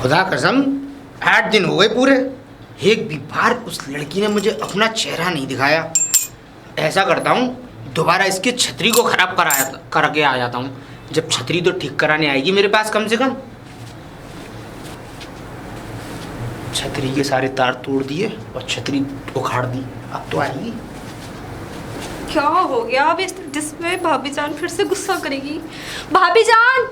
खुदा कसम 8 दिन हो गए पूरे, एक भी बार उस लड़की ने मुझे अपना चेहरा नहीं दिखाया। ऐसा करता हूँ, दोबारा इसकी छतरी को खराब करके आ जाता हूँ। जब छतरी तो ठीक कराने आएगी मेरे पास कम से कम। छतरी के सारे तार तोड़ दिए और छतरी उखाड़ दी, अब तो आएगी। क्या हो गया अब जिसमें भाभी जान फिर से गुस्सा करेगी। भाभी जान,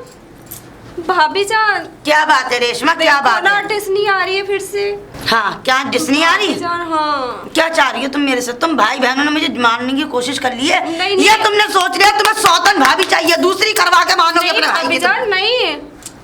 भाभी जान, क्या बात है रेशमा, क्या बात है? डिस नहीं आ रही है फिर से। हाँ, क्या डिस नहीं आ रही? जान, हाँ। क्या चाह रही हो तुम मेरे से? तुम भाई बहनों ने मुझे मारने की कोशिश कर ली है। नहीं, ये तुमने सोच लिया तुम्हें सौतन भाभी चाहिए, दूसरी करवा के मानोगे अपने भाई भाभी की? जान नहीं,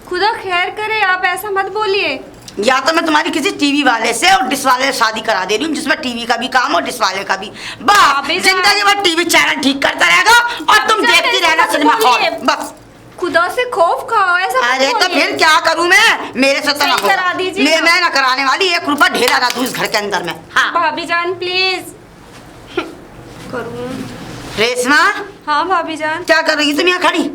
खुदा खैर करे, आप ऐसा मत बोलिए। या तो मैं तुम्हारी किसी टीवी वाले से और डिश वाले से शादी करा दे रही हूँ, जिसमें टीवी का भी काम और डिश वाले का भी। बस जिंदगी भर टीवी चैनल ठीक करता रहेगा और तुम देखती रहना सिनेमा हॉल, बस। खुदा से खौफ खाओ, ऐसा मत अरे तो बोलिए। फिर क्या करूं मैं? मेरे से तो ना सही करा दीजिए। मैं ना कराने वाली, 1 रुपया ढेला ना दूं इस घर के अंदर में। हाँ भाभी जान प्लीज। करूं? रेशमा, हाँ भाभी जान। क्या कर रही तुम यहाँ खड़ी?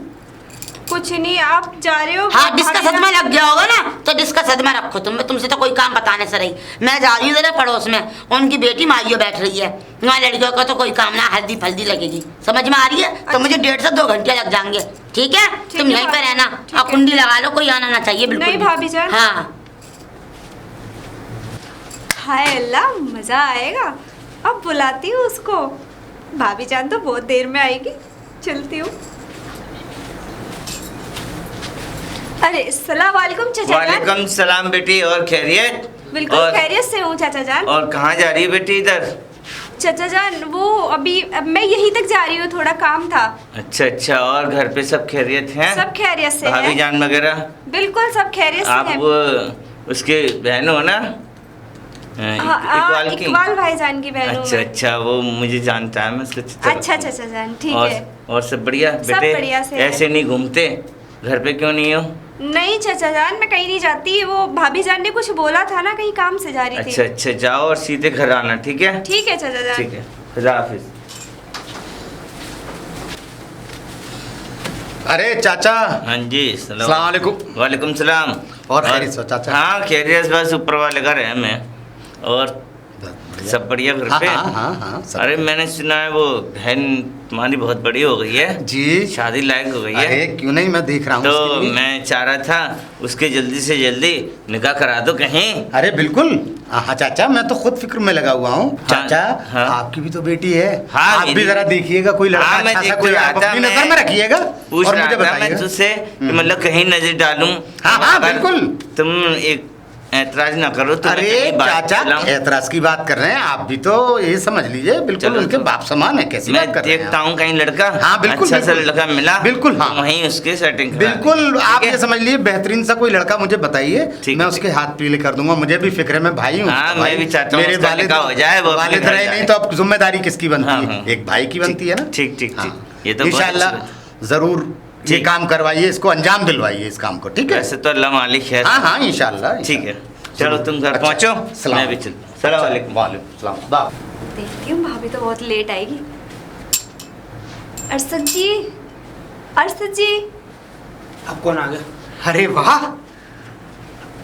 कुछ नहीं, आप जा रहे हो? हाँ, डिस्का भाभी सदमा जान- लग गया होगा ना, तो डिस्का सदमा रखो तुम। मैं तुमसे तो कोई काम बताने से रही। मैं जा रही हूँ जरा पड़ोस में, उनकी बेटी माइयो बैठ रही है वहाँ, लड़कियों का तो कोई काम ना, हल्दी फल्दी लगेगी, समझ में आ रही है? तो मुझे 1.5 से 2 घंटे लग जाएंगे, ठीक है? तुम है यहीं पे भाभी, रहना ठीक और है। कुंडी लगा लो, कोई आना ना चाहिए बिल्कुल नहीं भी। भाभी जान। हाँ हाय अल्लाह, मजा आएगा। अब बुलाती हूँ उसको। भाभी जान तो बहुत देर में आएगी, चलती हूँ। अरे अस्सलाम वालेकुम चाचा जान। वालेकुम सलाम बेटी, और खैरियत? बिल्कुल और खैरियत से हूँ चाचा जान। और कहाँ जा रही है बेटी इधर? चाचा जान वो अब मैं यहीं तक जा रही हूँ, थोड़ा काम था। अच्छा अच्छा, और घर पे सब खैरियत हैं? सब खैरियत से भाभी है। जान वगैरह? बिल्कुल सब खैरियत से आप है। उसके बहन हो ना? इकबाल की? इकबाल भाईजान की बहन हूँ अच्छा मैं। अच्छा, वो मुझे जानता है, मैं उसका चित्र अच्छा चाचा जान, ठीक और, है। और सब बढ़िया सब बेटे? बढ़िया से है। ऐसे नहीं घूमते घर पे, क्यों नहीं हो? नहीं चाचा जान, मैं कहीं नहीं जाती। वो भाभी जान ने कुछ बोला था ना, कहीं काम से जा रही थी। अच्छा अच्छा, जाओ और सीधे घर आना, ठीक है? ठीक है चाचा जान। ठीक है, खुदा हाफिज। अरे चाचा। हाँ जी, अस्सलाम वालेकुम। वालेकुम सलाम। और खैरियत हो चाचा? हाँ खैरियत, बस ऊपर वाले का रहे मैं। और सब बढ़िया घर पे? हाँ हाँ हाँ, सब अरे मैंने सुना है वो बहन तुम्हारी बहुत बड़ी हो गई है जी। शादी लायक हो गई है। अरे क्यों नहीं, मैं देख रहा हूँ तो उसके लिए। मैं चाह रहा था उसके जल्दी से जल्दी निकाह करा दो कहीं। अरे बिल्कुल। हाँ चाचा, मैं तो खुद फिक्र में लगा हुआ हूँ। चाचा हाँ। आपकी भी तो बेटी है। हाँ, आप भी मेरी- जरा देखिएगा कोई लड़का हाँ, मैं अच्छा सा, देख कोई रहा आप था, अपनी मैं नजर में रखिएगा पूछ और रहा मुझे था मैं बताइएगा। तुझसे कि मतलब कहीं नजर डालूं। हाँ, हाँ, अगर बिल्कुल। तुम एक ऐतराज ना करो तो मैं अरे कहीं बात चाचा, चलाऊं। ऐतराज की बात कर रहे हैं आप भी, तो ये समझ लीजिए बिल्कुल चलो उनके तो। बाप समान है। कैसी मैं बात कर रहे हैं देखता आप? हूँ कहीं लड़का हाँ, बिल्कुल, अच्छा सा बिल्कुल। लड़का मिला, बिल्कुल, हाँ। तो वहीं उसके सेटिंग करा बिल्कुल, देंगे, आप ठीक ये है? समझ लीजिए बेहतरीन सा कोई लड़का मुझे बताइए, ठीक मैं है, उसके हाथ पीले कर दूंगा। मुझे भी फिक्र है, मैं भाई हूँ। हाँ, उसका मैं भाई। भी चाहता हूँ मेरे उसका वालिद निकाह हो जाए, वो अपने वालिद घर रहे जाए। नहीं तो अब जिम्मेदारी किसकी बनती हाँ, है? हाँ। एक भाई की बनती है ना। ठीक ठीक हाँ। ठीक, ये तो बहुत इंशाल्लाह अच्छी बात। जरूर ये ठीक। काम करवाइए, इसको अंजाम दिलवाइए इस काम को, ठीक है? वैसे तो अल्लाह मालिक है। हाँ हाँ, इंशाल्लाह। ठीक है, चलो तुम घर अच्छा, पहुंचो, सलाम। मैं भी चल। सलाम वालेकुम। वालेकुम सलाम। बाप। देखती हूँ भाभी तो बहुत लेट आएगी। अरशद जी, अरशद जी। अब कौन आ गया? अरे वाह,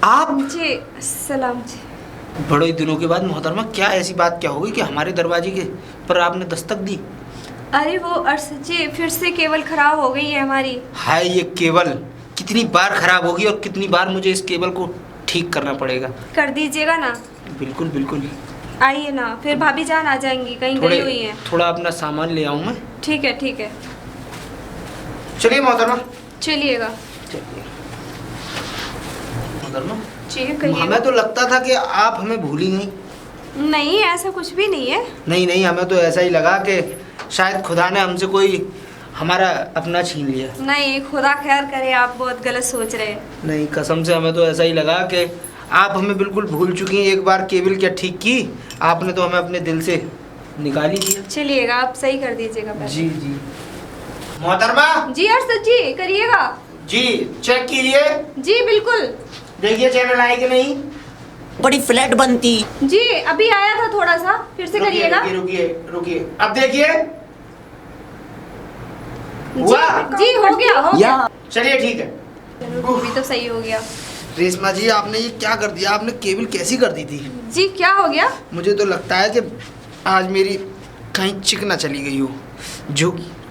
आप जी सलाम जी। बड़े ही दिनों के बाद मोहतरमा, क्या ऐसी बात क्या हो गई कि हमारे दरवाजे के पर आपने दस्तक दी? अरे वो अरशद जी, फिर से केबल खराब हो गई है हमारी। हाय, ये केबल कितनी बार खराब होगी और कितनी बार मुझे इस केबल को ठीक करना पड़ेगा? कर दीजिएगा ना। बिल्कुल बिल्कुल। आइए ना, फिर भाभी जान आ जाएंगी, कहीं गई हुई है। थोड़ा अपना सामान ले आऊं मैं। ठीक है ठीक है, चलिए मोहतरमा। चलिएगा। चलिए मोहतरमा, जी कहिए। हमें तो लगता था कि आप हमें भूल ही नहीं। नहीं, ऐसा कुछ भी नहीं है। नहीं नहीं, हमें तो ऐसा ही लगा कि शायद खुदा ने हमसे कोई हमारा अपना छीन लिया। नहीं, खुदा खैर करे, आप बहुत गलत सोच रहे हैं। नहीं, कसम से हमें तो ऐसा ही लगा कि आप हमें बिल्कुल भूल चुकी हैं। एक बार केबल क्या ठीक की, आपने तो हमें अपने दिल से निकाल ही दिया। चलिएगा, आप सही कर दीजिएगा पहले। जी जी मोहतरमा। जी अरशद जी, करिएगा। जी चेक कीजिए, जी बिल्कुल। देखिए चैनल आए कि नहीं। बड़ी फ्लैट बनती। जी अभी आया था थोड़ा सा, फिर से रुकिए, करिएगा। रुकिए रुकिए रुकिए, अब देखिए। जी, जी हो गया हो गया। चलिए ठीक है। चलो, वो भी तो सही हो गया। रेशमा जी, आपने ये क्या कर दिया? आपने केबल कैसी कर दी थी? जी क्या हो गया? मुझे तो लगता है कि आज मेरी कहीं चिकना चली गई हो, जो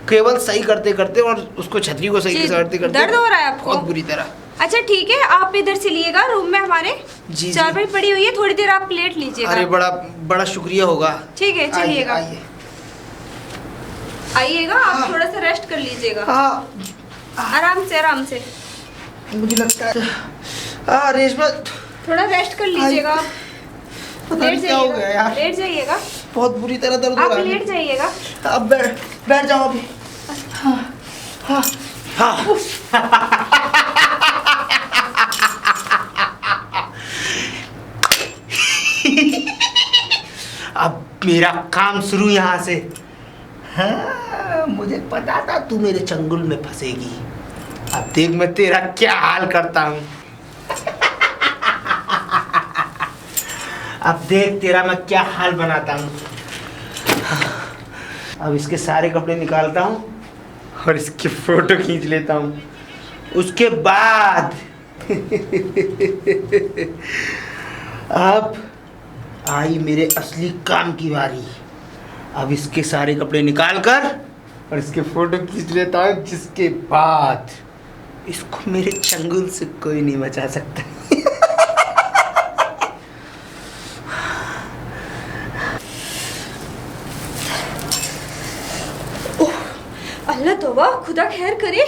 केबल सही करते करते और उसको छतरी को सही जी, करते करते दर्द हो रहा है आपको? बहुत बुरी तरह। अच्छा ठीक है, आप इधर से लिएगा रूम में हमारे जी, चारपाई पड़ी हुई है, थोड़ी देर आप लेट लीजिएगा। अरे बड़ा बड़ा शुक्रिया होगा। ठीक है, चलिएगा। आइए, आइएगा, आप थोड़ा सा रेस्ट कर लीजिएगा। हाँ, आराम से आराम से मुझे लगता है रेशमा, थोड़ा रेस्ट कर लीजिएगा। पता नहीं क्या हो गया यार, लेट जाइएगा। बहुत बुरी तरह दर्द हो आप रहा है। लेट जाइएगा। अब बैठ जाओ अभी। हाँ हाँ हाँ। अब मेरा काम शुरू यहाँ से। हाँ, मुझे पता था तू मेरे चंगुल में फंसेगी। अब देख मैं तेरा क्या हाल करता हूँ। अब देख तेरा मैं क्या हाल बनाता हूँ। अब इसके सारे कपड़े निकालता हूँ और इसकी फोटो खींच लेता हूँ। उसके बाद अब आई मेरे असली काम की बारी। अब इसके सारे कपड़े निकाल कर और इसके फोटो खींच लेता हूँ, जिसके बाद इसको मेरे चंगुल से कोई नहीं बचा सकता। अल्लाह तौबा, खुदा खैर करे।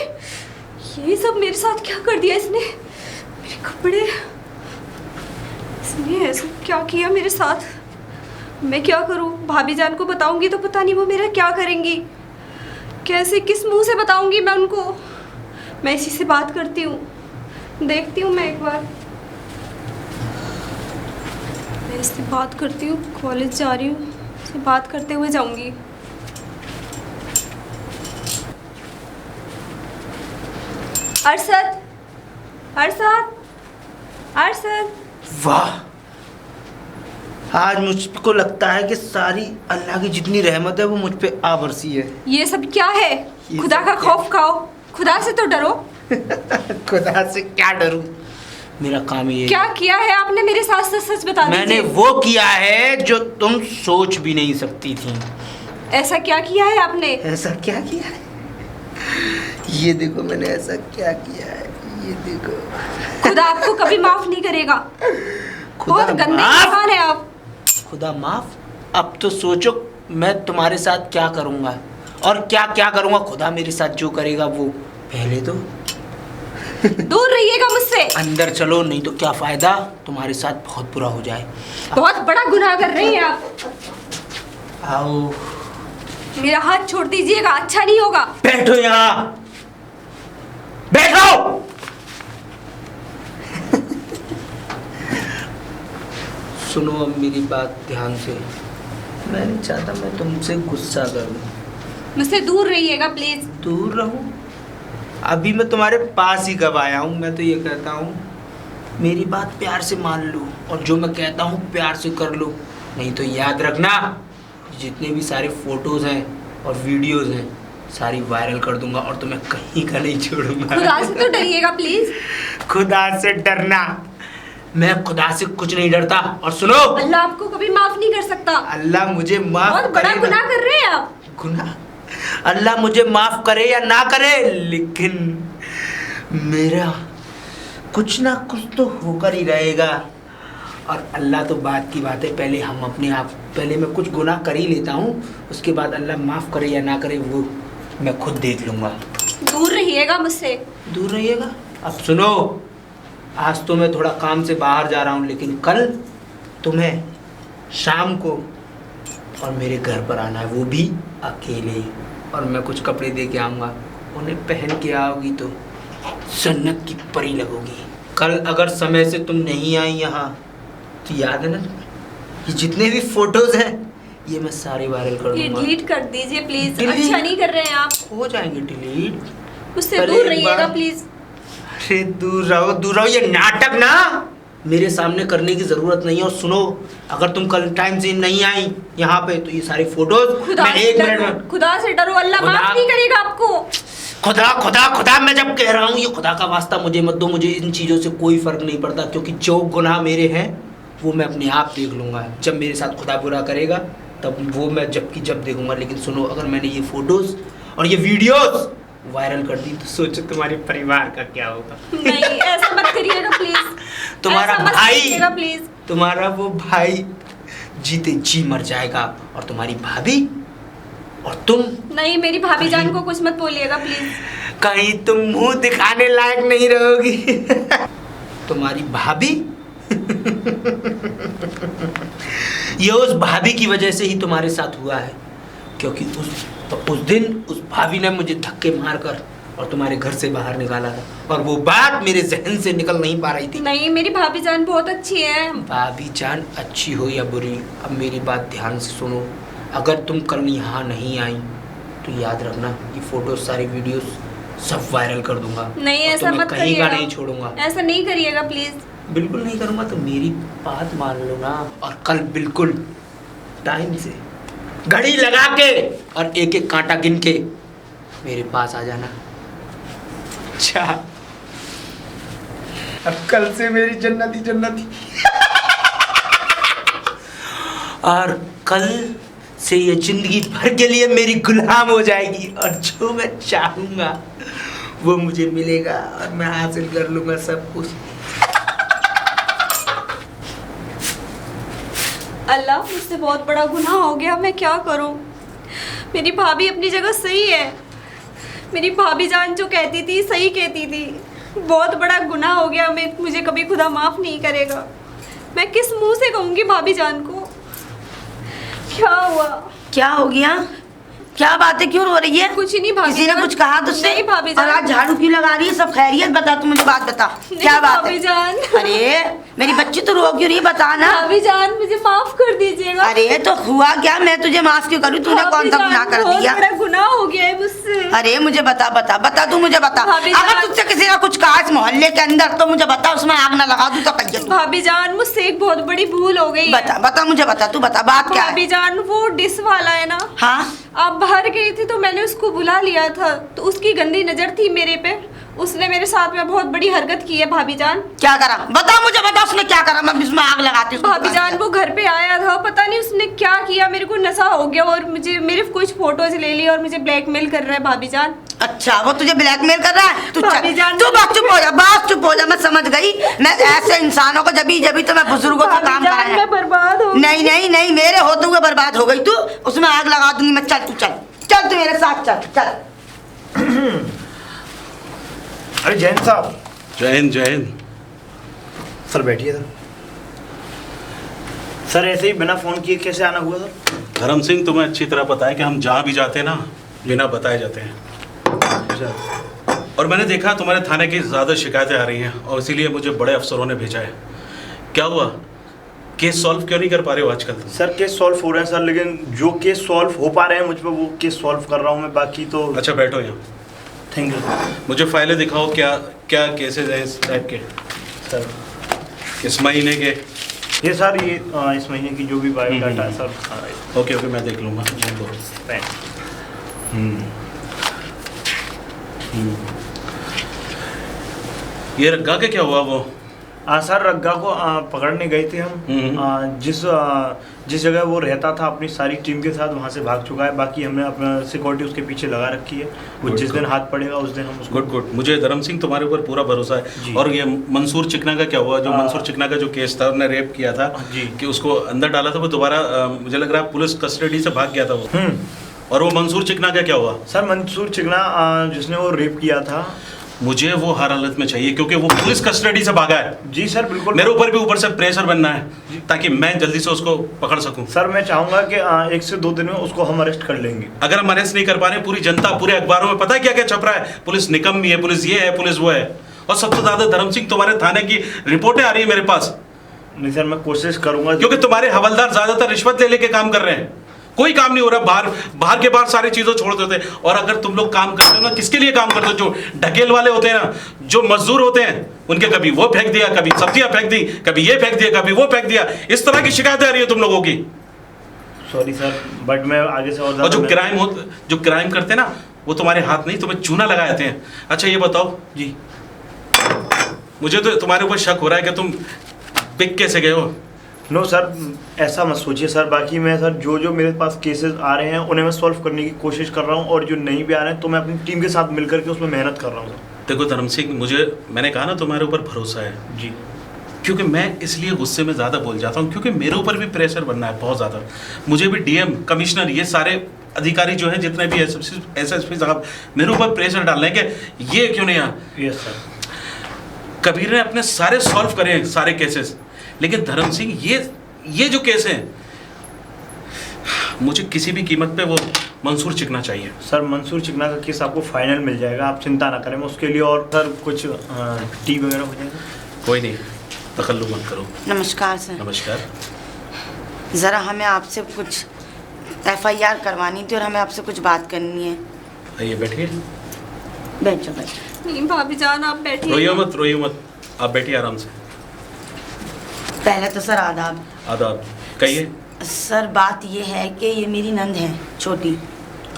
ये सब मेरे साथ क्या कर दिया इसने? मेरे कपड़े, इसने ऐसा क्या किया मेरे साथ? मैं क्या करूं? भाभी जान को बताऊंगी तो पता नहीं वो मेरा क्या करेंगी। कैसे, किस मुंह से बताऊंगी मैं उनको? मैं इसी से बात करती हूँ, देखती हूँ मैं एक बार। मैं इससे बात करती हूँ, कॉलेज जा रही हूँ, इससे बात करते हुए जाऊंगी। अरशद, अरशद, अरशद। वाह, आज मुझको लगता है कि सारी अल्लाह की जितनी रहमत है वो मुझ पे आ बरसी है। ये सब क्या है? ये खुदा सब का क्या? खौफ खाओ, खुदा से तो डरो। खुदा से क्या डरूं? मेरा काम ये क्या किया है आपने मेरे साथ? सच सच बता मैंने दीजिए। वो किया है जो तुम सोच भी नहीं सकती थी। ऐसा क्या किया है आपने? ऐसा क्या किया है? ये देखो मैंने ऐसा क्या किया है, ये देखो। खुदा आपको कभी माफ नहीं करेगा। खुदा बहुत गंदे माफ? इंसान है आप। खुदा माफ? अब तो सोचो मैं तुम्हारे साथ क्या करूंगा और क्या क्या करूंगा। खुदा मेरे साथ जो करेगा वो, पहले तो दूर रहिएगा मुझसे। अंदर चलो, नहीं तो क्या फायदा, तुम्हारे साथ बहुत बुरा हो जाए। बहुत बड़ा गुनाह कर रहे हैं आप। आओ मेरा हाथ छोड़ दीजिएगा, अच्छा नहीं होगा। बैठो यहाँ, बैठो। सुनो अब मेरी बात ध्यान से। मैं नहीं चाहता मैं तुमसे गुस्सा करूं। मुझसे दूर रहिएगा प्लीज। दूर रहूं? अभी मैं तुम्हारे पास ही कब आया हूँ। मैं तो ये कहता हूँ मेरी बात प्यार से मान लो और जो मैं कहता हूँ प्यार से कर लो, नहीं तो याद रखना जितने भी सारे फोटोज हैं और वीडियोज हैं सारी वायरल कर दूंगा और तुम्हें कहीं का नहीं छोड़ूंगा। खुदा से तो डरिएगा प्लीज। खुदा से डरना? मैं खुदा से कुछ नहीं डरता। और सुनो, अल्लाह आपको कभी माफ नहीं कर सकता। अल्लाह मुझे माफ बहुत बड़ा करेगा। गुनाह कर रहे हैं आप। गुनाह? अल्लाह मुझे माफ करे या ना करे, लेकिन मेरा कुछ ना कुछ तो होकर ही रहेगा। और अल्लाह तो बात की बात है, पहले हम अपने आप, पहले मैं कुछ गुनाह कर ही लेता हूँ, उसके बाद अल्लाह माफ करे या ना करे वो मैं खुद देख लूँगा। दूर रहिएगा मुझसे। दूर रहिएगा? अब सुनो, आज तो मैं थोड़ा काम से बाहर जा रहा हूँ, लेकिन कल तुम्हें शाम को और मेरे घर पर आना है, वो भी अकेले। और मैं कुछ कपड़े दे के आऊँगा, उन्हें पहन के आओगी तो जन्नत की परी लगोगी। कल अगर समय से तुम नहीं आई यहाँ तो याद है ना तुम्हें, ये जितने भी फोटोज हैं ये मैं सारे वायरल कर ये दूंगा। डिलीट कर दीजिए प्लीज। Delete? अच्छा नहीं कर रहे हैं आप। हो जाएंगे डिलीट। मुझसे पहले दूर एक रहिएगा बार- प्लीज। अरे दूर रहो दूर रहो, ये नाटक ना मेरे सामने करने की जरूरत नहीं है। और सुनो, अगर तुम कल टाइम से नहीं आई यहाँ पे तो ये सारी फोटोज खुदा मैं से एक मिनट डरो, में खुदा से डरो, अल्लाह खुदा- माफ नहीं करेगा आपको। खुदा खुदा खुदा, मैं जब कह रहा हूँ ये खुदा का वास्ता मुझे मत दो, मुझे इन चीज़ों से कोई फ़र्क नहीं पड़ता, क्योंकि जो गुनाह मेरे हैं वो मैं अपने आप देख लूँगा। जब मेरे साथ खुदा बुरा करेगा तब वो मैं जब देखूँगा। लेकिन सुनो, अगर मैंने ये फ़ोटोज़ और ये वीडियोज़ वायरल कर दी तो सोचो तुम्हारे परिवार का क्या होगा। नहीं, ऐसा मत करिएगा प्लीज। तुम्हारा ऐसा मत भाई, करिएगा प्लीज। तुम्हारा वो भाई जीते जी मर जाएगा, और तुम्हारी भाभी और तुम नहीं, मेरी भाभी जान को कुछ मत बोलिएगा प्लीज। कहीं तुम मुंह दिखाने लायक नहीं रहोगी। तुम्हारी भाभी ये उस भाभी की वजह से ही तुम्हारे साथ हुआ है, क्योंकि उस दिन उस भाभी ने मुझे धक्के मारकर और तुम्हारे घर से बाहर निकाला था, और वो बात मेरे जहन से निकल नहीं पा रही थी। नहीं, मेरी भाभी जान बहुत अच्छी है। भाभी जान अच्छी हो या बुरी, अब मेरी बात ध्यान से सुनो। अगर तुम कल यहाँ नहीं आई तो याद रखना, ये फोटोज सारी वीडियोस सब वायरल कर दूंगा। नहीं, और ऐसा तुम्हें मत कहीं करिएगा। का नहीं छोड़ूंगा। ऐसा नहीं करिएगा प्लीज। बिल्कुल नहीं करूँगा, तो मेरी बात मान लो ना, और कल बिल्कुल टाइम से घड़ी लगा के और एक एक कांटा गिन के मेरे पास आ जाना। अच्छा, अब कल से मेरी जन्नती जन्नती। और कल से ये जिंदगी भर के लिए मेरी गुलाम हो जाएगी, और जो मैं चाहूंगा वो मुझे मिलेगा, और मैं हासिल कर लूंगा सब कुछ। अल्लाह, मुझसे बहुत बड़ा गुनाह हो गया, मैं क्या करूं? मेरी भाभी अपनी जगह सही है। मेरी भाभी जान जो कहती थी सही कहती थी। बहुत बड़ा गुनाह हो गया, मुझे कभी खुदा माफ़ नहीं करेगा। मैं किस मुंह से कहूँगी भाभी जान को? क्या हुआ? क्या हो गया? क्या बातें क्यों हो रही है? कुछ नहीं भाभी किसी ने जान। कुछ कहा तुझसे? नहीं भाभी जान। और आज झाड़ू क्यों लगा रही है? सब खैरियत? बता, तू मुझे बात बता, क्या बात भाभी है? जान। अरे मेरी बच्ची तो रो क्यों रही है, बता ना। भाभी जान, मुझे माफ कर दीजिएगा। अरे तो हुआ क्या? मैं तुझे माफ क्यों करूँ? तूने कौन सा गुनाह कर दिया? बहुत बड़ा गुनाह हो गया है मुझसे। अरे मुझे बता बता बता, तू मुझे बता। भाभी अगर जान। तुझसे किसी ने कुछ कहा इस मोहल्ले के अंदर तो मुझे बता, उसमें आग ना लगा दूं तो कहिए तू। भाभी जान, मुझसे एक बहुत बड़ी भूल हो गई है। बता बता, मुझे बता, तू बता, बात क्या भाभी है? जान, वो डिश वाला है ना, हाँ, आप बाहर गई थी तो मैंने उसको बुला लिया था, तो उसकी गंदी नजर थी मेरे पे। उसने मेरे साथ में बहुत बड़ी हरकत की है भाभी जान। क्या करा? बता मुझे, बता उसने क्या करा, मैं इसमें आग लगाती हूँ। भाभी जान, वो घर पे आया था, पता नहीं उसने क्या किया, मेरे को नशा हो गया और मुझे मेरे कुछ फोटोज ले ली और मुझे ब्लैकमेल कर रहा है भाभी जान। अच्छा, वो तुझे ब्लैकमेल कर रहा है? तू भाभी जान, तू बस चुप हो जा, बस चुप हो जा, मैं समझ गई। मैं ऐसे इंसानों को जभी जभी तो मैं बुजुर्गों से भाभी काम जान, कराया। मैं बर्बाद हो। नहीं नहीं नहीं, मेरे होते हुए बर्बाद हो गई तू। उसमें आग लगा दूंगी मैं। चल तू, चल चल तू मेरे साथ, चल चल। अरे जैन साहब। जय हिंद जय हिंद। सर बैठिए सर। सर ऐसे ही बिना फ़ोन किए कैसे आना हुआ सर? धर्म सिंह, तुम्हें अच्छी तरह पता है कि हम जहाँ भी जाते हैं ना बिना बताए जाते हैं। और मैंने देखा तुम्हारे थाने की ज़्यादा शिकायतें आ रही हैं, और इसीलिए मुझे बड़े अफसरों ने भेजा है। क्या हुआ? केस सॉल्व क्यों नहीं कर पा रहे हो आजकल तुम? सर केस सॉल्व हो रहे हैं सर, लेकिन जो केस सॉल्व हो पा रहे हैं मुझ पर वो केस सॉल्व कर रहा हूँ मैं, बाकी तो। अच्छा बैठो यहाँ। Thank you. मुझे फाइलें दिखाओ, क्या क्या केसेज हैं इस टाइप के, सर इस महीने के? ये सर ये इस महीने की जो भी बायोडाटा है सर। ओके ओके, मैं देख लूँगा। ये रग्गा के क्या हुआ वो? सर रग्गा को पकड़ने गए थे हम। जिस जगह वो रहता था अपनी सारी टीम के साथ वहाँ से भाग चुका है। बाकी हमने अपना सिक्योरिटी उसके पीछे लगा रखी है। वो जिस दिन हाथ पड़ेगा उस दिन हम उसको। गुड गुड, मुझे धर्म सिंह तुम्हारे ऊपर पूरा भरोसा जी। है। और ये मंसूर चिकना का क्या हुआ? जो मंसूर चिकना का जो केस था, उसने रेप किया था जी। कि उसको अंदर डाला था, वो दोबारा मुझे लग रहा है पुलिस कस्टडी से भाग गया था वो। और वो मंसूर चिकना का क्या हुआ? सर मंसूर चिकना जिसने वो रेप किया था, मुझे वो हर हालत में चाहिए, क्योंकि वो पुलिस कस्टडी से भागा है। जी सर बिल्कुल। मेरे ऊपर भी ऊपर से प्रेशर बनना है ताकि मैं जल्दी से उसको पकड़ सकूं। सर मैं चाहूंगा कि 1 से 2 दिन में उसको हम अरेस्ट कर लेंगे। अगर हम अरेस्ट नहीं कर पा रहे, पूरी जनता पूरे अखबारों में पता है क्या क्या छप रहा है, पुलिस निकम्मी है, पुलिस ये है, पुलिस वो है। और सबसे ज्यादा धर्म सिंह तुम्हारे थाने की रिपोर्टें आ रही है मेरे पास। नहीं सर, मैं कोशिश करूंगा। क्योंकि तुम्हारे हवलदार ज्यादातर रिश्वत ले लेके काम कर रहे हैं, कोई काम नहीं हो रहा। बाहर के बाहर सारी चीजों छोड़ देते हैं। और अगर तुम लोग काम करते हो ना, किसके लिए काम करते हो? जो ढकेल वाले होते हैं ना, जो मजदूर होते हैं, उनके कभी वो फेंक दिया, कभी सब्जियां फेंक दी, कभी ये फेंक दिया, कभी वो फेंक दिया। इस तरह की शिकायतें आ रही है तुम लोगों की। सॉरी सर, बट मैं आगे से और जो क्राइम करते हैं ना, वो तुम्हारे हाथ नहीं, तुम्हें चूना लगाए थे। अच्छा ये बताओ जी, मुझे तो तुम्हारे ऊपर शक हो रहा है कि तुम पिक कैसे गए हो। नो सर, ऐसा मत सोचिए सर। बाकी मैं सर जो मेरे पास केसेस आ रहे हैं उन्हें मैं सॉल्व करने की कोशिश कर रहा हूँ, और जो नहीं भी आ रहे हैं तो मैं अपनी टीम के साथ मिलकर के उसमें मेहनत कर रहा हूँ। देखो धर्म सिंह, मैंने कहा ना तुम्हारे ऊपर भरोसा है जी। क्योंकि मैं इसलिए गुस्से में ज़्यादा बोल जाता हूँ क्योंकि मेरे ऊपर भी प्रेशर बनना है बहुत ज़्यादा। मुझे भी डीएम, कमिश्नर, ये सारे अधिकारी जो हैं, जितने भी एसएसपी साहब, मेरे ऊपर प्रेशर डाल रहे हैं कि ये क्यों नहीं आ। Yes sir. कबीर ने अपने सारे सॉल्व करे हैं सारे केसेस, लेकिन धर्म सिंह ये जो केस हैं, मुझे किसी भी कीमत पे वो मंसूर चिकना चाहिए। सर मंसूर चिकना का केस आपको फाइनल मिल जाएगा, आप चिंता ना करें। मैं उसके लिए और सर कुछ टी वगैरह हो जाएगा। कोई नहीं, तकल्लु मत करो। नमस्कार सर। नमस्कार। ज़रा हमें आपसे कुछ एफआईआर करवानी थी और हमें आपसे कुछ बात करनी है। आइए बैठिए। बैठो बैठो। नहीं भाभी जान, आप बैठिए। रोइए मत, आप बैठिए आराम से। पहले तो सर आदाब। आदाब। कहिए। सर बात ये है कि ये मेरी नंद है छोटी,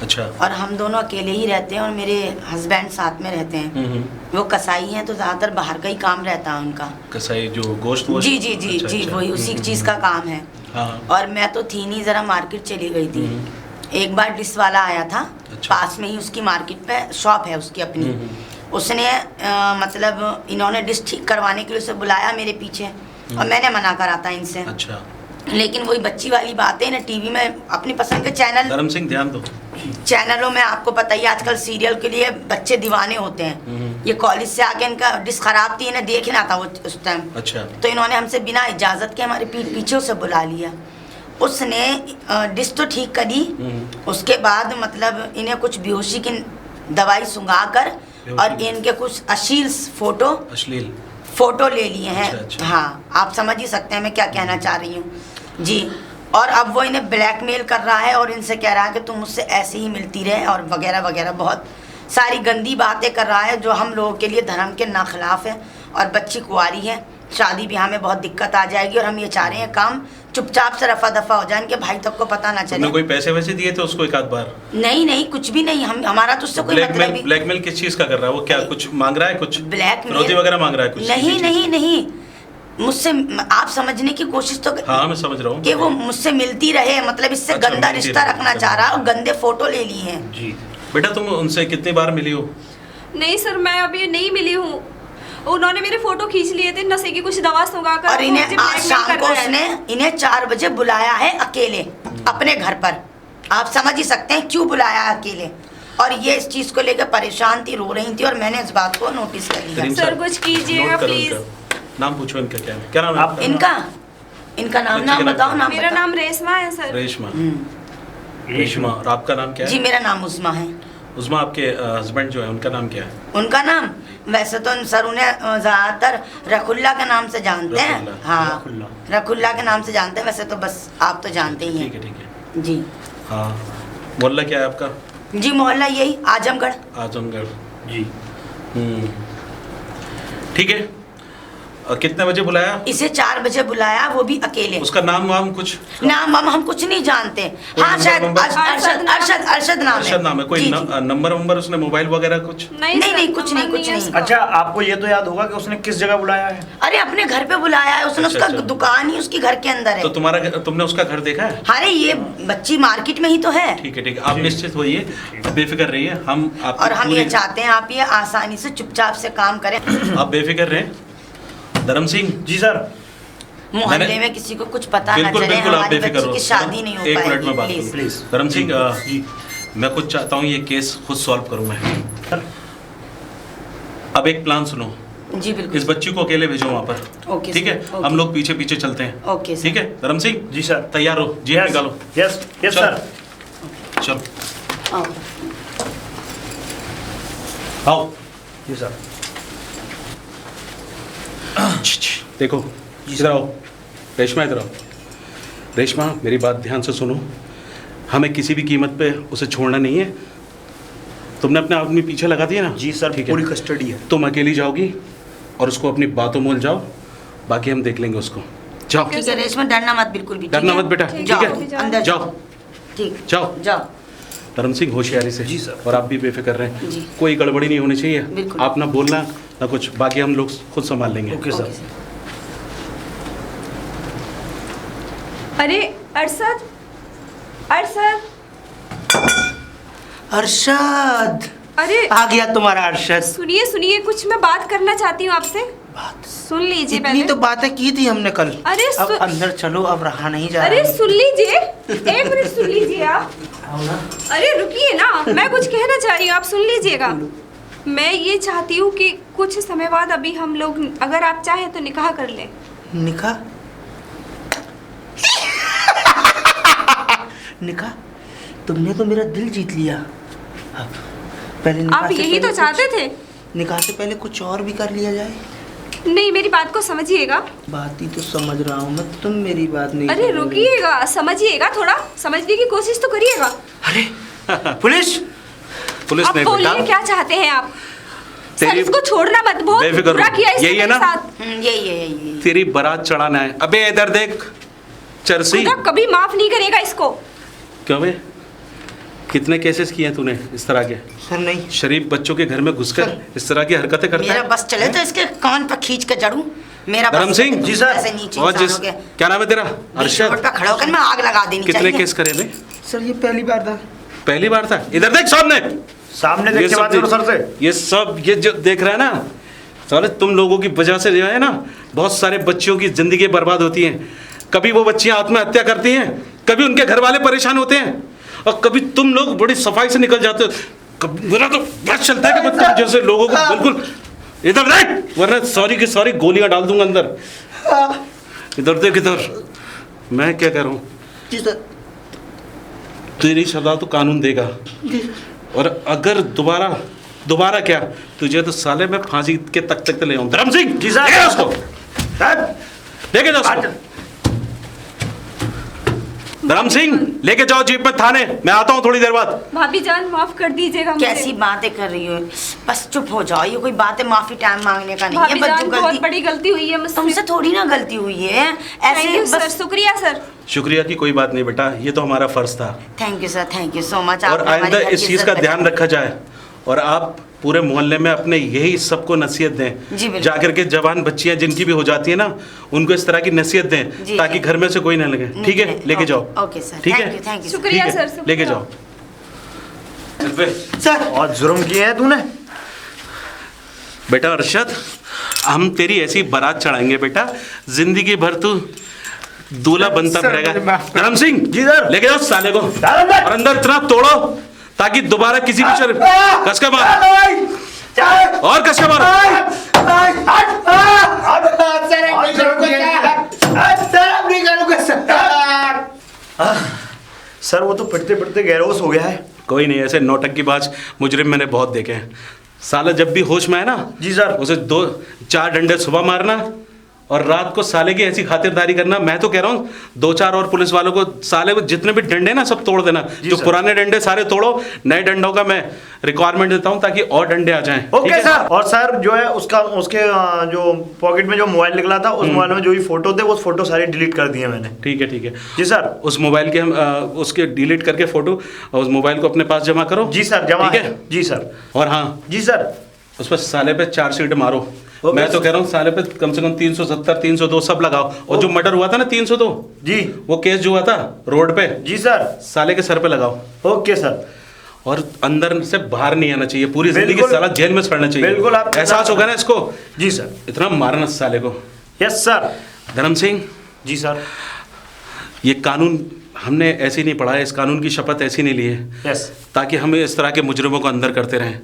अच्छा। और हम दोनों अकेले ही रहते हैं और मेरे हस्बैंड साथ में रहते हैं। वो कसाई हैं तो ज़्यादातर बाहर का ही काम रहता है उनका। कसाई जो गोश्त वोश्त? जी जी जी अच्छा, जी अच्छा। वही उसी चीज़ का काम है। हाँ। और मैं तो थी नहीं, ज़रा मार्केट चली गई थी। एक बार डिश वाला आया था। अच्छा। पास में ही उसकी मार्केट पे शॉप है उसकी अपनी। उसने मतलब इन्होंने डिश ठीक करवाने के लिए उसे बुलाया मेरे पीछे, और मैंने मना करा था इनसे। अच्छा। लेकिन वही बच्ची वाली बातें ना, टीवी में अपनी पसंद के धर्म सिंह ध्यान दो। चैनलों में आपको पता ही आजकल सीरियल के लिए बच्चे दीवाने होते हैं। ये कॉलेज से आके इनका डिश खराब थी, इन्हें देखना था वो उस टाइम। अच्छा। तो इन्होंने हमसे बिना इजाज़त के हमारे पीठ पीछे उसे बुला लिया। उसने डिश तो ठीक करी, उसके बाद मतलब इन्हें कुछ बेहोशी की दवाई सुंघा कर और इनके कुछ अश्लील फोटो ले लिए हैं। अच्छा, अच्छा। हाँ, आप समझ ही सकते हैं मैं क्या कहना चाह रही हूँ जी। और अब वो इन्हें ब्लैकमेल कर रहा है और इनसे कह रहा है कि तुम मुझसे ऐसे ही मिलती रहे और वगैरह वगैरह, बहुत सारी गंदी बातें कर रहा है जो हम लोगों के लिए धर्म के ना खिलाफ है। और बच्ची कुंवारी है, शादी ब्याह में बहुत दिक्कत आ जाएगी, और हम ये चाह रहे हैं काम चुपचाप से रफा दफा हो जाए, इनके भाई तक को पता ना चले। तुमने कोई पैसे वैसे दिए थे उसको एक आध बार? नहीं कुछ भी नहीं, हमारा तो उससे कोई मतलब ही ब्लैकमेल किस चीज का कर रहा है वो? क्या कुछ मांग रहा है? कुछ ब्लैकमेल रोटी वगैरह मांग रहा है कुछ? नहीं मुझसे आप समझने की कोशिश तो हाँ मैं समझ रहा हूँ कि वो मुझसे मिलती रहे, मतलब इससे अच्छा, गंदा मिलती रिश्ता रहे। रखना चाह रहा है और गंदे फोटो ले लिए हैं। जी। बेटा तुम उनसे कितनी बार मिली हो? नहीं सर, मैं अभी नहीं मिली हूँ। उन्होंने मेरे फोटो खींच लिए थे, नशे की कुछ दवा सुंघा कर। और इन्हें आज शाम को उसने इन्हें 4 बजे बुलाया है अकेले अपने घर पर। आप समझ ही सकते हैं क्यों बुलाया है अकेले। और ये इस चीज को लेकर परेशान थी, रो रही थी, और मैंने इस बात को नोटिस कर लिया। करीम सर, साहब, कुछ कीजिएगा, नोट करो प्लीज। इनका। नाम पूछो इनका, क्या नाम है आपका? इनका नाम बच्ची का नाम बताओ। नाम मेरा बताओ। नाम रेशमा है सर। रेशमा। और आपका नाम क्या है? जी मेरा नाम उस्मा है। उस्मा, आपके हस्बैंड जो है उनका नाम क्या है? उनका नाम वैसे तो सर उन्हें ज़्यादातर रखुल्ला के नाम से जानते हैं। रखुल्ला। हाँ, रखुल्ला के नाम से जानते हैं, वैसे तो बस आप तो जानते ही ठीक हैं। है ठीक है। जी हाँ, मोहल्ला क्या है आपका? जी मोहल्ला यही आजमगढ़। आजमगढ़। जी। ठीक है। और कितने बजे बुलाया? इसे 4 बजे बुलाया, वो भी अकेले। उसका नाम वाम कुछ? नाम वाम हम कुछ नहीं जानते। हाँ नंबर- शायद नंबर? अरशद नाम अरशद नाम है। कोई जी, जी। नंबर वंबर उसने, मोबाइल वगैरह कुछ? नहीं, सर, कुछ नहीं, नंबर कुछ है नहीं। उसका। अच्छा, आपको ये तो याद होगा कि उसने किस जगह बुलाया है? अरे अपने घर पे बुलाया है उसने। अच्छा, उसका अच्छा। दुकान ही उसके घर के अंदर तो है। तुमने उसका घर देखा है? अरे ये बच्ची मार्केट में ही तो है। ठीक है ठीक है, आप निश्चित होइए, बेफिक्र रहिए। हम आपकी और हम ये पूरी- चाहते हैं आप ये आसानी से चुपचाप से काम करें। आप बेफिक्र रहें। धर्म सिंह जी सर। मोहल्ले में किसी को कुछ पता ना बिल्कुल चले, बिल्कुल, आप हमारी बेफिक्र बच्ची हो। की शादी नहीं हो एक मिनट में बात पाएगी, करूँ प्लीज। धर्म सिंह, मैं खुद चाहता हूँ ये केस खुद सॉल्व करूँ मैं। अब एक प्लान सुनो। जी बिल्कुल। इस बच्ची को अकेले भेजो वहाँ पर, ओके ठीक है? Sir, okay. हम लोग पीछे पीछे चलते हैं, ओके सर। ठीक है? धर्म सिंह जी सर। तैयार हो, जेब निकालो। यस यस चलो। सर। चलो आओ। आओ। जी सर। देखो इधर आओ। रेशमा इधर आओ। रेशमा मेरी बात ध्यान से सुनो, हमें किसी भी कीमत पे उसे छोड़ना नहीं है। तुमने अपने आदमी पीछे लगा दिया ना? जी सर, ठीक है। पूरी कस्टडी है। तुम अकेली जाओगी और उसको अपनी बातों मोल जाओ, बाकी हम देख लेंगे उसको। जाओ। ठीक है रेशमा, डरना मत बिल्कुल भी। ठीक डरना है? मत बेटा, ठीक जाओ, है? अंदर जाओ। ठीक, जाओ। जाओ। धर्म सिंह होशियारी से। जी सर। और आप भी बेफिक्र रहें, जी। कोई गड़बड़ी नहीं होनी चाहिए। बिल्कुल। आप ना बोलना ना कुछ, बाकी हम लोग खुद संभाल लेंगे। Okay sir. अरे अरशद, अरशद, अरशद, अरे आ गया तुम्हारा अरशद। सुनिए सुनिए, कुछ मैं बात करना चाहती हूँ आपसे। बात सुन लीजिए इतनी पहले। तो बातें की थी हमने कल। अरे अब सु- अंदर चलो, अब रहा नहीं जा अरे रहा। सुन लीजिए, एक मिनट सुन लीजिए आप। अरे रुकिए ना, मैं कुछ कहना चाह रही हूँ, आप सुन लीजिएगा। मैं ये चाहती हूँ कि कुछ समय बाद अभी हम लोग, अगर आप चाहें तो निकाह कर लें। निकाह? निकाह? तुमने तो मेरा दिल जीत लिया। अब पहले निकाह आप से यही पहले तो चाहते थे। निकाह से पहले कुछ और भी कर लिया जाए। नहीं, मेरी बात को समझिएगा। बात ही तो समझ रहा हूँ मैं, तुम मेरी बात नहीं अरे समझ रहे। रुकिएगा, समझिए थोड़ा, समझने की कोशिश तो करिएगा। अरे पुलिस! पुलिस आप नहीं बोलिए बेटा, क्या चाहते हैं आप? सर तेरी- इसको छोड़ना मत, बहुत बेफिक्र बुरा रहो। किया इसने यही है मेरे ना? साथ। यही तेरी बारात चढ़ाना है। अबे इधर देख चरसी। खुदा कभी माफ नहीं करेगा इसको। क्यों बे, कितने केसेस किए हैं तूने इस तरह के? सर नहीं। शरीफ बच्चों के घर में घुसकर इस तरह की हरकतें करता मेरा है? बस चले तो इसके कान पर खींच के जड़ूं। मेरा बस धर्म सिंह। जी सर। ऐसे नीचे और इंसान जिस हो गया। क्या नाम है तेरा? रोड अरशद। पे खड़ा होकर मैं आग लगा देनी कितने चाहिए। केस करे बे? सर ये पहली बार था। पहली बार था? इधर देख सामने। सामने ये देख के सब बात करो सर से। ये जो देख रहा है ना, सारे तुम लोगों की वजह से जो है ना, बहुत सारे बच्चियों की जिंदगी बर्बाद होती है। कभी वो बच्चियां आत्महत्या करती हैं, कभी उनके घर वाले परेशान होते हैं, और कभी तुम लोग बड़ी सफाई से निकल जाते हो। मेरा तो बस चलता है कि मैं तुम जैसे लोगों को बिल्कुल, इधर देख वरना सॉरी की सॉरी गोलियां डाल दूंगा अंदर। इधर देख इधर, मैं क्या कह रहा हूँ? जी सर। तेरी सजा तो कानून देगा, और अगर दोबारा क्या, तुझे तो साले मैं फांसी के तक ले आऊं। धर्म सिंह जी सर। लेके जाओ उसको, लेके जाओ उसको। धर्म सिंह लेके जाओ जीप में थाने, मैं आता हूँ थोड़ी देर बाद। भाभी जान माफ कर दीजिएगा मुझे। कैसी बातें कर रही हो? बस चुप हो जाओ, ये कोई बात है? माफी टाइम मांगने का नहीं है। भाभी बस जान जो बहुत गलती बड़ी गलती हुई है मुझसे। तुमसे थोड़ी ना गलती हुई है। थैंक यू ऐसे सर, बस शुक्रिया सर। शुक्रिया की कोई बात नहीं बेटा, ये तो हमारा फर्ज था। Thank you sir, thank you so much. और आइंदा इस चीज़ का ध्यान रखा जाए, और आप पूरे मोहल्ले में अपने यही सबको नसीहत जी, दें। बिल्कुल। जाकर के जवान बच्चियां जिनकी भी हो जाती है ना, उनको इस तरह की नसीहत जी, दें ताकि जी। घर में से कोई ना लगे। ठीक है, लेके ओके, जाओ। ओके सर, ठीक थैंक है, यू, थैंक यू। शुक्रिया ठीक है, सर, लेके शुक्रिया। जाओ। चल बे। सर और जुर्म किए हैं तूने? बेटा अरशद, हम तेरी ऐसी बारात चढ़ाएंगे बेटा, जिंदगी भर तू दूल्हा बनता सर, रहेगा। मुझे माफ कर- धर्म सिंह जी सर। लेके जाओ साले को, डालो अंदर। और अंदर इतना तोड़ो ताकि दोबारा किसी भी शर्म कस के मार, और कस के मारो। सर वो तो पिटते पिटते गैरोस हो गया है। कोई नहीं, ऐसे नौटंकीबाज मुजरिम मैंने बहुत देखे हैं। साला जब भी होश में आए ना, जी सर। उसे 2-4 डंडे सुबह मारना, और रात को साले की ऐसी खातिरदारी करना। मैं तो कह रहा हूँ 2-4 और पुलिस वालों को, साले को जितने भी डंडे ना सब तोड़ देना। जो सर। पुराने डंडे सारे तोड़ो, नए डंडों का मैं रिक्वायरमेंट देता हूँ ताकि और डंडे आ जाएं। ठीक ओके है? सर। और सर जो है उसके जो पॉकेट में जो मोबाइल निकला था, उस मोबाइल में जो भी फोटो थे, वो फोटो सारे डिलीट कर दिए मैंने। ठीक है, ठीक है। जी सर। उस मोबाइल के हम उसके डिलीट करके फोटो, उस मोबाइल को अपने पास जमा करो। जी सर, जमा ठीक है। जी सर। और हाँ, जी सर। उस पर साले पे 4 सीट मारो। ओके मैं तो सर। कह रहा हूँ साले पे कम से कम 370, 302 सब लगाओ। और जो मर्डर हुआ था ना 302, जी। वो केस जो हुआ था रोड पे, जी सर। साले के सर पे लगाओ। Okay sir. और अंदर से बाहर नहीं आना चाहिए, पूरी जिंदगी बिल्कुल। साला जेल में सड़ना चाहिए। बिल्कुल, आप एहसास होगा ना इसको। जी सर। इतना मारना साले को। Yes sir. धर्म सिंह, जी सर। ये कानून हमने ऐसे नहीं पढ़ा है, इस कानून की शपथ ऐसी नहीं ली है यस। ताकि हम इस तरह के मुजरिमों को अंदर करते रहें।